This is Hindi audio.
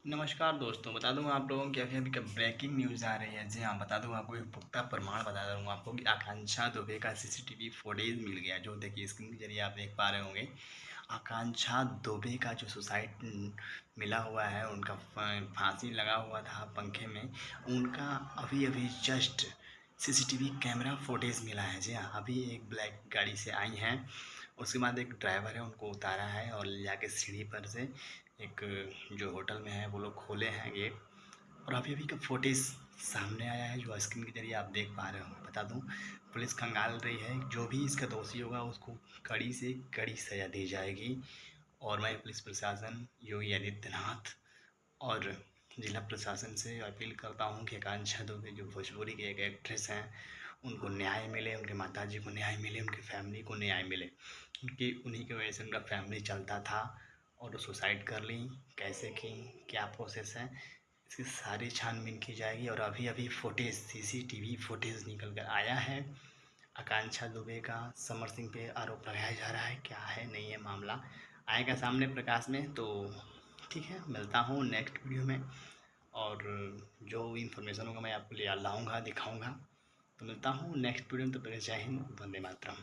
नमस्कार दोस्तों, बता दूँ आप लोगों की अभी-अभी का ब्रेकिंग न्यूज़ आ रही है। जी हाँ, बता दूँ आपको एक पुख्ता प्रमाण बता दूँ आपको कि आकांक्षा दुबे का सीसीटीवी फुटेज मिल गया, जो देखिए स्क्रीन के ज़रिए आप देख पा रहे होंगे। आकांक्षा दुबे का जो सुसाइड मिला हुआ है, उनका फांसी लगा हुआ था पंखे में, उनका अभी-अभी जस्ट सीसीटीवी कैमरा फुटेज मिला है। जी हाँ, अभी एक ब्लैक गाड़ी से आई हैं, उसके बाद एक ड्राइवर है उनको उतारा है और ले जाके सीढ़ी पर से एक जो होटल में है वो लोग खोले हैं गेट। और अभी-अभी का फुटेज सामने आया है जो स्क्रीन के ज़रिए आप देख पा रहे हो। बता दूँ, पुलिस खंगाल रही है, जो भी इसका दोषी होगा उसको कड़ी से कड़ी सज़ा दी जाएगी। और मैं पुलिस प्रशासन, योगी आदित्यनाथ और जिला प्रशासन से अपील करता हूँ कि आकांक्षा दुबे जो भोजपुरी की एक एक्ट्रेस हैं, उनको न्याय मिले, उनके माताजी को न्याय मिले, उनकी फैमिली को न्याय मिले। उनकी उन्हीं की वजह से उनका फैमिली चलता था और वो सुसाइड कर लीं, कैसे की, क्या प्रोसेस है, इसकी सारी छानबीन की जाएगी। और अभी-अभी फुटेज, सीसीटीवी फुटेज निकल कर आया है। आकांक्षा दुबे का समर सिंह पे आरोप लगाया जा रहा है, क्या है नहीं है मामला, आएगा सामने प्रकाश में। तो ठीक है, मिलता हूँ नेक्स्ट वीडियो में और जो इन्फॉर्मेशन होगा मैं आपको ले लाऊँगा, दिखाऊँगा। तो मिलता हूँ नेक्स्ट वीडियो में, तब तक जय हिंद, वंदे मातरम।